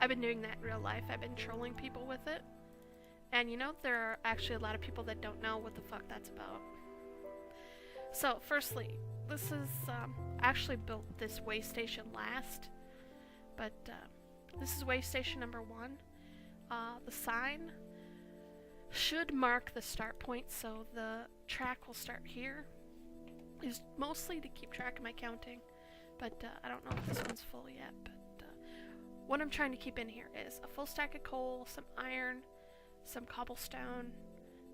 I've been doing that in real life. I've been trolling people with it. And you know, there are actually a lot of people that don't know what the fuck that's about. So, firstly, this is, I actually built this way station last, but this is way station number 1. The sign should mark the start point, so the track will start here. Is mostly to keep track of my counting, but I don't know if this one's full yet, but what I'm trying to keep in here is a full stack of coal, some iron, some cobblestone,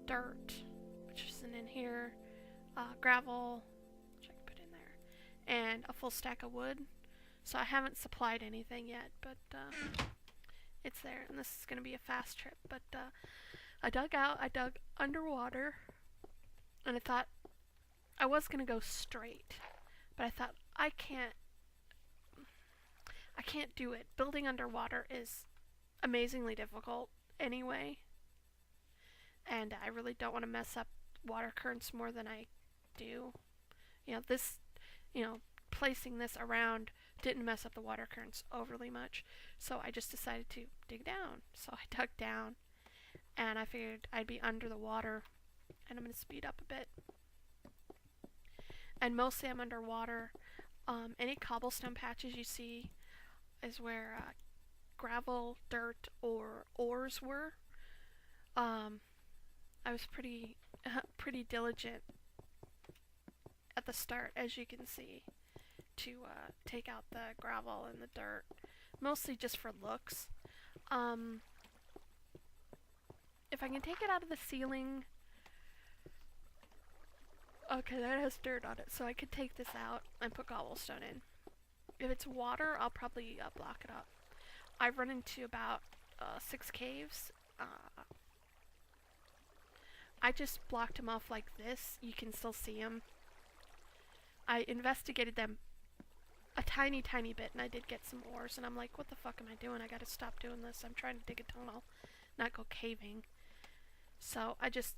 dirt, which isn't in here, gravel, which I can put in there, and a full stack of wood. So I haven't supplied anything yet, but it's there, and this is going to be a fast trip. But I dug underwater, and I thought I was going to go straight, but I thought I can't do it. Building underwater is amazingly difficult anyway, and I really don't want to mess up water currents more than I do. Placing this around didn't mess up the water currents overly much, so I just decided to dig down. So I dug down, and I figured I'd be under the water, and I'm going to speed up a bit. And mostly I'm underwater. Any cobblestone patches you see is where gravel, dirt, or ores were. I was pretty diligent at the start, as you can see, to take out the gravel and the dirt, mostly just for looks. If I can take it out of the ceiling, okay, that has dirt on it, so I could take this out and put cobblestone in. If it's water, I'll probably block it up. I've run into about 6 caves. I just blocked them off like this. You can still see them. I investigated them a tiny bit, and I did get some ores, and I'm like, what the fuck am I doing? I gotta stop doing this. I'm trying to dig a tunnel, not go caving. So I just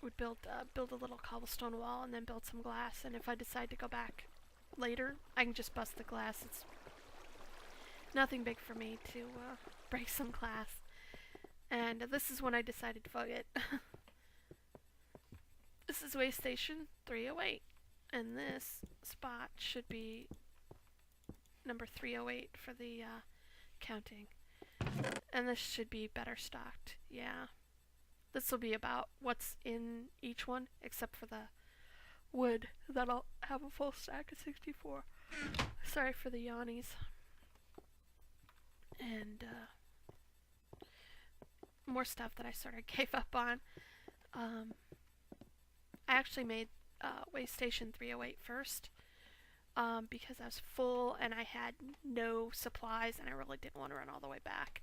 would build a little cobblestone wall and then build some glass, and if I decide to go back later, I can just bust the glass. It's nothing big for me to break some glass. And this is when I decided to fuck it. This is way station 308, and this spot should be number 308 for the counting. And this should be better stocked, yeah. This will be about what's in each one, except for the wood. That'll have a full stack of 64. Sorry for the yawnies. And more stuff that I sort of gave up on. I actually made way station 308 first, because I was full and I had no supplies and I really didn't want to run all the way back.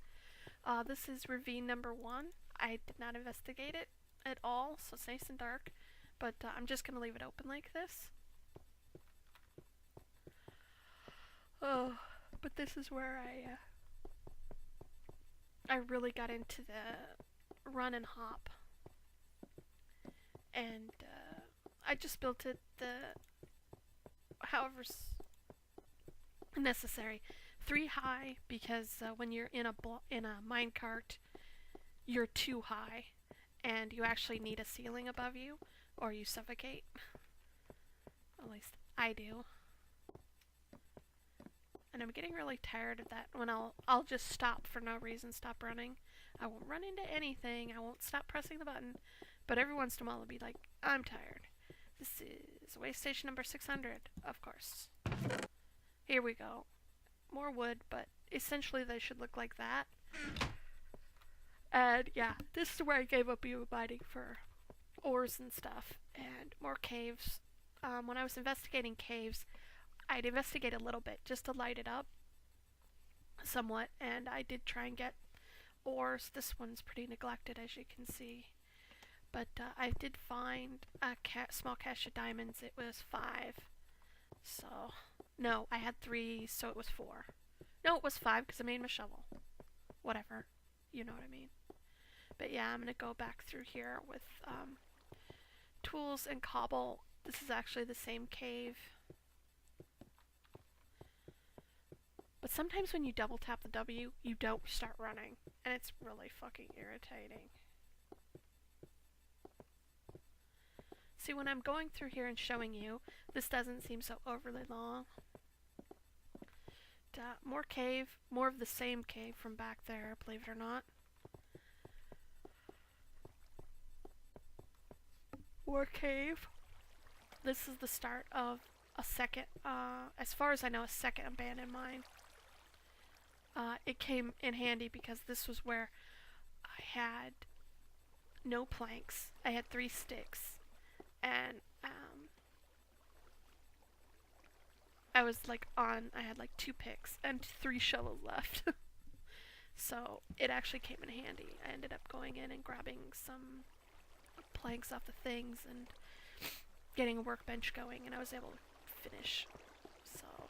This is ravine number 1. I did not investigate it at all, so it's nice and dark, but I'm just going to leave it open like this. Oh, but this is where I really got into the run and hop, and I just built it however's necessary. 3 high, because when you're in a minecart, you're too high, and you actually need a ceiling above you, or you suffocate. At least I do. And I'm getting really tired of that when I'll just stop for no reason, stop running. I won't run into anything, I won't stop pressing the button, but every once in a while I'll be like, I'm tired. This is way station number 600, of course. Here we go. More wood, but essentially they should look like that. And yeah, this is where I gave up mining for ores and stuff, and more caves. When I was investigating caves, I'd investigate a little bit just to light it up somewhat, and I did try and get ores. This one's pretty neglected, as you can see, but I did find a small cache of diamonds. It was 5, so no, I had 3, so it was 4. No, it was 5 because I made my shovel. Whatever, you know what I mean. But yeah, I'm gonna go back through here with tools and cobble. This is actually the same cave, but sometimes when you double tap the W, you don't start running. And it's really fucking irritating. See, when I'm going through here and showing you, this doesn't seem so overly long. More cave, more of the same cave from back there, believe it or not. More cave. This is the start of a second, as far as I know, a second abandoned mine. It came in handy because this was where I had no planks. I had 3 sticks. And, I was like I had like 2 picks and 3 shovels left. So it actually came in handy. I ended up going in and grabbing some planks off the things and getting a workbench going, and I was able to finish. So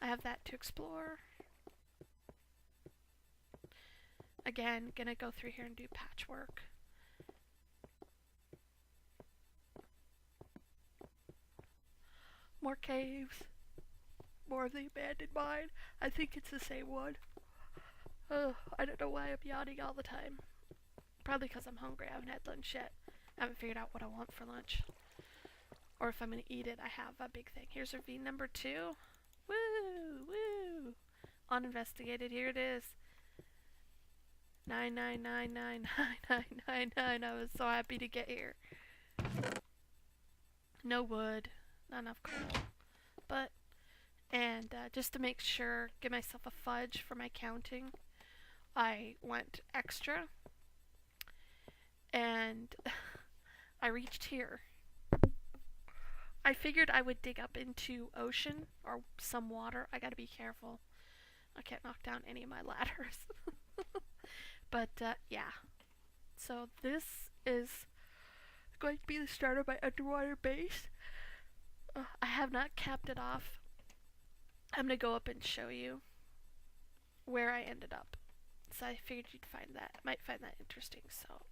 I have that to explore. Again, gonna go through here and do patchwork. More caves. More of the abandoned mine. I think it's the same one. I don't know why I'm yawning all the time. Probably because I'm hungry. I haven't had lunch yet. I haven't figured out what I want for lunch. Or if I'm gonna eat it, I have a big thing. Here's ravine number 2. Woo! Woo! Uninvestigated. Here it is. 999999999. I was so happy to get here. No wood. Not enough coal. But, and just to make sure, give myself a fudge for my counting, I went extra. And I reached here. I figured I would dig up into ocean or some water. I gotta be careful. I can't knock down any of my ladders. But, yeah. So this is going to be the start of my underwater base. I have not capped it off. I'm gonna go up and show you where I ended up. So I figured you'd might find that interesting. So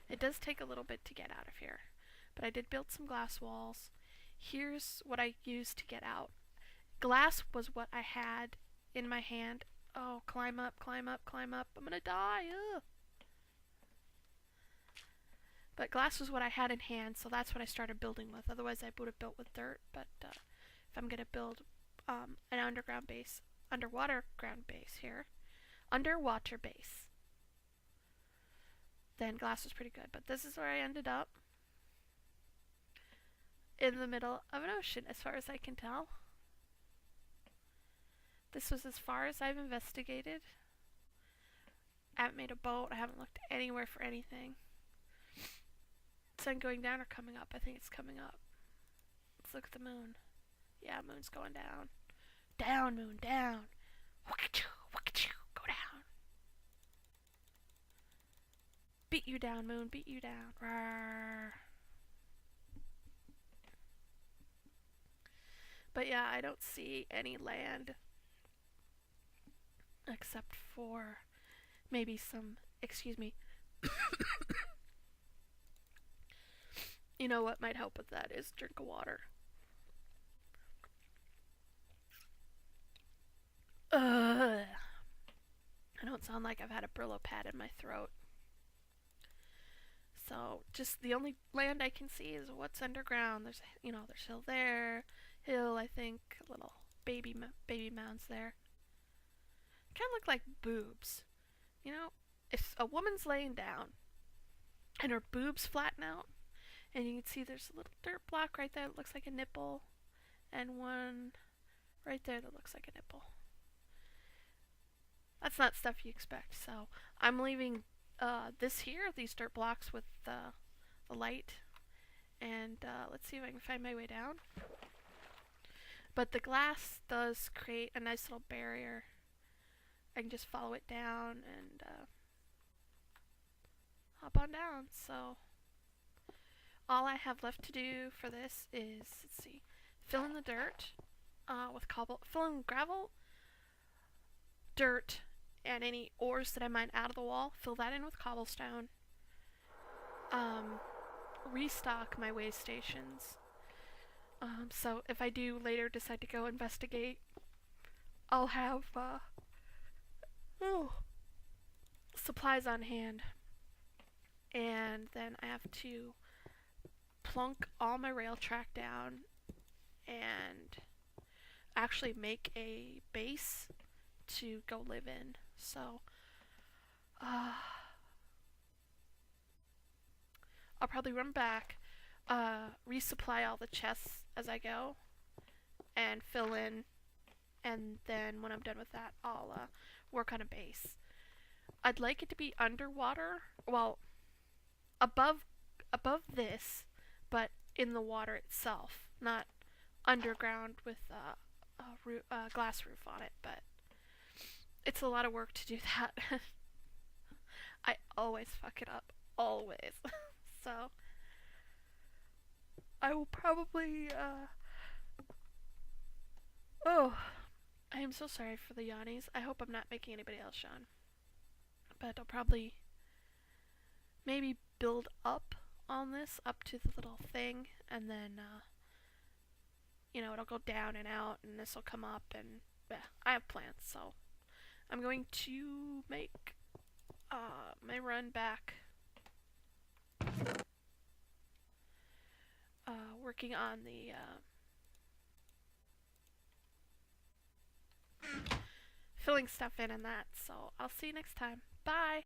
it does take a little bit to get out of here. But I did build some glass walls. Here's what I used to get out. Glass was what I had in my hand. Oh, climb up, climb up, climb up. I'm gonna die. Ugh. But glass was what I had in hand, so that's what I started building with. Otherwise, I would have built with dirt. But if I'm gonna build an underwater ground base here, underwater base, then glass was pretty good. But this is where I ended up, in the middle of an ocean, as far as I can tell. This was as far as I've investigated. I haven't made a boat. I haven't looked anywhere for anything. Sun going down or coming up? I think it's coming up. Let's look at the moon. Yeah, moon's going down. Down, moon, down. Waka-choo, waka-choo, go down. Beat you down, moon, beat you down. Rawr. But yeah, I don't see any land except for maybe some, excuse me. You know what might help with that is drink of water. I don't sound like I've had a Brillo pad in my throat. So just the only land I can see is what's underground. There's, there's hill there, hill, I think, little baby mounds there. Kind of look like boobs. If a woman's laying down and her boobs flatten out, and you can see there's a little dirt block right there that looks like a nipple, and one right there that looks like a nipple. That's not stuff you expect, so I'm leaving these dirt blocks with the light, and let's see if I can find my way down. But the glass does create a nice little barrier. I can just follow it down and hop on down. So all I have left to do for this is, let's see, fill in the dirt with fill in gravel, dirt, and any ores that I mine out of the wall. Fill that in with cobblestone. Restock my way stations. So if I do later decide to go investigate I'll have oh, supplies on hand, and then I have to plunk all my rail track down and actually make a base to go live in. So I'll probably run back, resupply all the chests as I go, and fill in. And then when I'm done with that, I'll work on a base. I'd like it to be underwater, well, above this, but in the water itself, not underground with a glass roof on it. But it's a lot of work to do that. I always fuck it up, always. So I will probably. Oh, I am so sorry for the yawnies. I hope I'm not making anybody else yawn. But I'll probably maybe build up on this, up to the little thing, and then, it'll go down and out, and this will come up, and I have plans, so I'm going to make my run back, working on the filling stuff in and that. So I'll see you next time. Bye!